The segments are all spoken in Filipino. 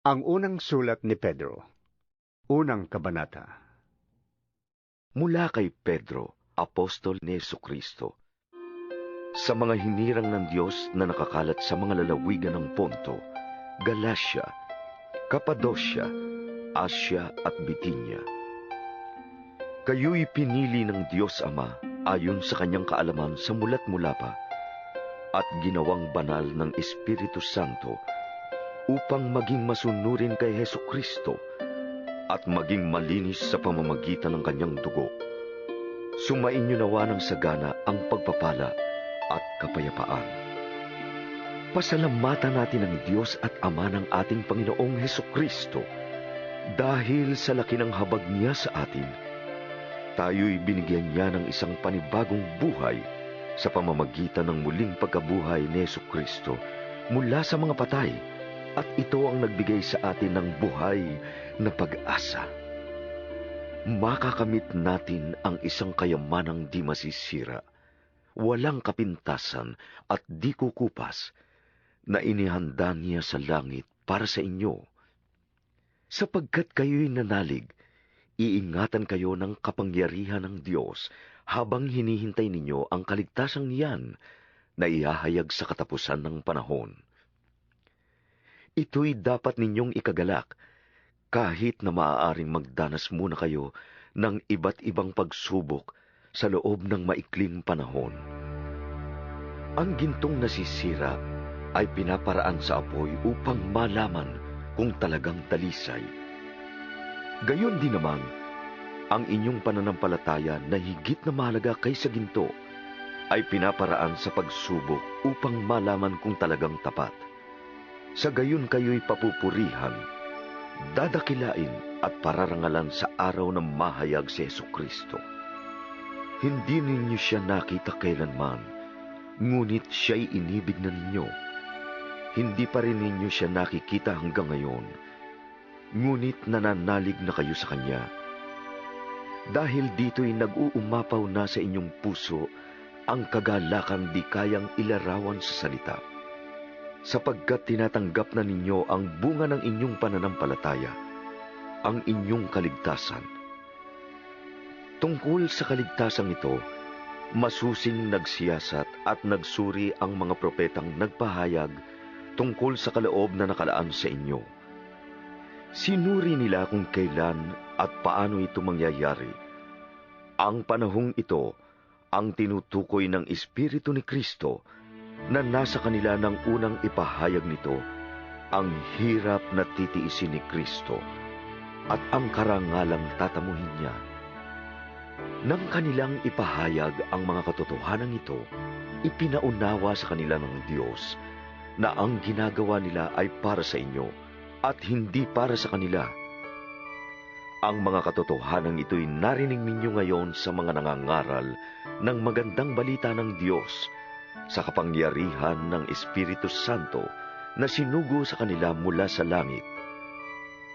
Ang unang sulat ni Pedro, unang kabanata. Mula kay Pedro, apostol ni Jesucristo, sa mga hinirang ng Diyos na nakakalat sa mga lalawigan ng Ponto, Galacia, Cappadocia, Asia at Bitinia. Kayo'y pinili ng Diyos Ama ayon sa kanyang kaalaman sa mulat mula pa at ginawang banal ng Espiritu Santo upang maging masunurin kay Jesucristo at maging malinis sa pamamagitan ng kanyang dugo. Sumainyo nawa ng sagana ang pagpapala at kapayapaan. Pasalamatan natin ang Diyos at Ama ng ating Panginoong Jesucristo dahil sa laki ng habag niya sa atin. Tayo'y binigyan niya ng isang panibagong buhay sa pamamagitan ng muling pagkabuhay ni Jesucristo mula sa mga patay, at ito ang nagbigay sa atin ng buhay na pag-asa. Makakamit natin ang isang kayamanang di masisira, walang kapintasan at di kukupas, na inihanda niya sa langit para sa inyo. Sapagkat kayo'y nanalig, iingatan kayo ng kapangyarihan ng Diyos habang hinihintay ninyo ang kaligtasang niyan na ihahayag sa katapusan ng panahon. Ito'y dapat ninyong ikagalak kahit na maaaring magdanas muna kayo ng iba't ibang pagsubok sa loob ng maikling panahon. Ang gintong nasisira ay pinaparaan sa apoy upang malaman kung talagang talisay. Gayon din naman, ang inyong pananampalataya na higit na mahalaga kaysa ginto ay pinaparaan sa pagsubok upang malaman kung talagang tapat. Sa gayon kayo'y papupurihan, dadakilain at pararangalan sa araw ng mahayag si Jesucristo. Hindi ninyo siya nakita kailanman, ngunit siya'y inibig na ninyo. Hindi pa rin ninyo siya nakikita hanggang ngayon, ngunit nananalig na kayo sa Kanya. Dahil dito'y nag-uumapaw na sa inyong puso ang kagalakang di kayang ilarawan sa salita, sapagkat tinatanggap na ninyo ang bunga ng inyong pananampalataya, ang inyong kaligtasan. Tungkol sa kaligtasang ito, masusing nagsiyasat at nagsuri ang mga propetang nagpahayag tungkol sa kaloob na nakalaan sa inyo. Sinuri nila kung kailan at paano ito mangyayari. Ang panahong ito ang tinutukoy ng Espiritu ni Kristo na nasa kanila nang unang ipahayag nito ang hirap na titiisin ni Kristo at ang karangalang tatamuhin niya. Nang kanilang ipahayag ang mga katotohanan ito, ipinaunawa sa kanila ng Diyos na ang ginagawa nila ay para sa inyo at hindi para sa kanila. Ang mga katotohanan ito'y narinig ninyo ngayon sa mga nangangaral ng magandang balita ng Diyos sa kapangyarihan ng Espiritu Santo na sinugo sa kanila mula sa langit.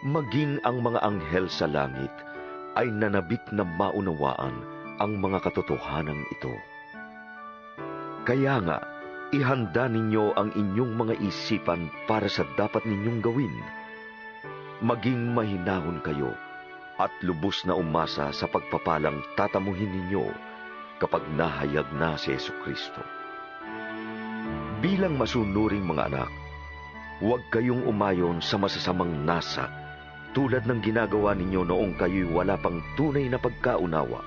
Maging ang mga anghel sa langit ay nanabik na maunawaan ang mga katotohanan ito. Kaya nga, ihanda ninyo ang inyong mga isipan para sa dapat ninyong gawin. Maging mahinahon kayo at lubos na umasa sa pagpapalang tatamuhin ninyo kapag nahayag na si Jesucristo. Bilang masunuring mga anak, huwag kayong umayon sa masasamang nasa tulad ng ginagawa ninyo noong kayo'y wala pang tunay na pagkaunawa.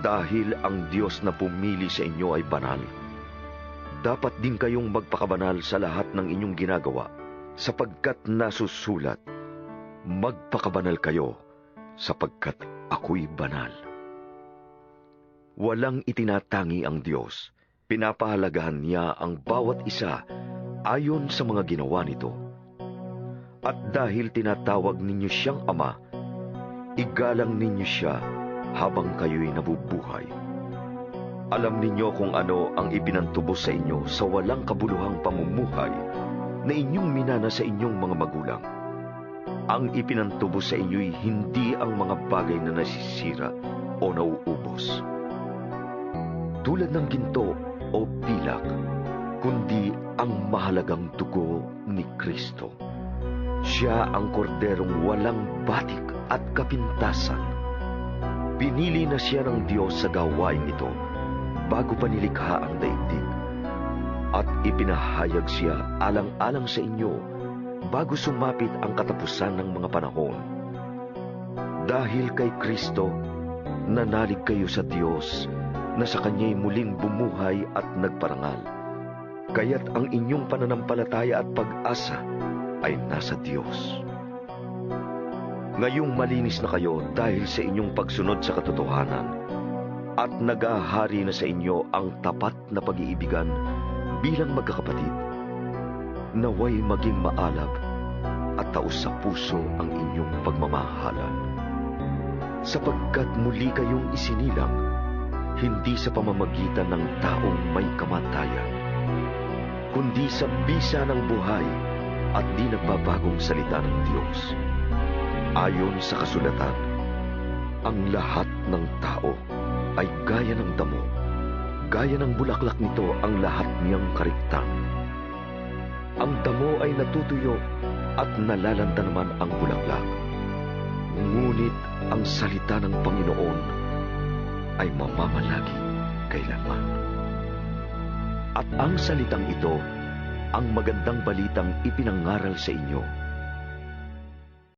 Dahil ang Diyos na pumili sa inyo ay banal, dapat din kayong magpakabanal sa lahat ng inyong ginagawa, sapagkat nasusulat, magpakabanal kayo, sapagkat ako'y banal. Walang itinatangi ang Diyos. Pinapahalagahan niya ang bawat isa ayon sa mga ginawa nito. At dahil tinatawag ninyo siyang Ama, igalang ninyo siya habang kayo'y nabubuhay. Alam ninyo kung ano ang ibinantubos sa inyo sa walang kabuluhang pamumuhay na inyong minana sa inyong mga magulang. Ang ipinantubos sa inyo'y hindi ang mga bagay na nasisira o nauubos, tulad ng ginto o pilak, kundi ang mahalagang dugo ni Kristo, Siya ang korderong walang batik at kapintasan. Pinili na siya ng Diyos sa gawain ito bago pa nilikha ang daigdig. At ipinahayag siya alang-alang sa inyo bago sumapit ang katapusan ng mga panahon. Dahil kay Kristo, nanalig kayo sa Diyos na sa Kanya'y muling bumuhay at nagparangal. Kaya't ang inyong pananampalataya at pag-asa ay nasa Diyos. Ngayong malinis na kayo dahil sa inyong pagsunod sa katotohanan at nag-ahari na sa inyo ang tapat na pag-iibigan bilang magkakapatid, naway maging maalab at taos sa puso ang inyong pagmamahalan. Sapagkat muli kayong isinilang, hindi sa pamamagitan ng taong may kamatayan, kundi sa bisa ng buhay at di nagbabagong salita ng Diyos. Ayon sa kasulatan, ang lahat ng tao ay gaya ng damo, gaya ng bulaklak nito ang lahat niyang kariktan. Ang damo ay natutuyo at nalalanta naman ang bulaklak. Ngunit ang salita ng Panginoon ay mamamalagi kailanman. At ang salitang ito, ang magandang balitang ipinangaral sa inyo,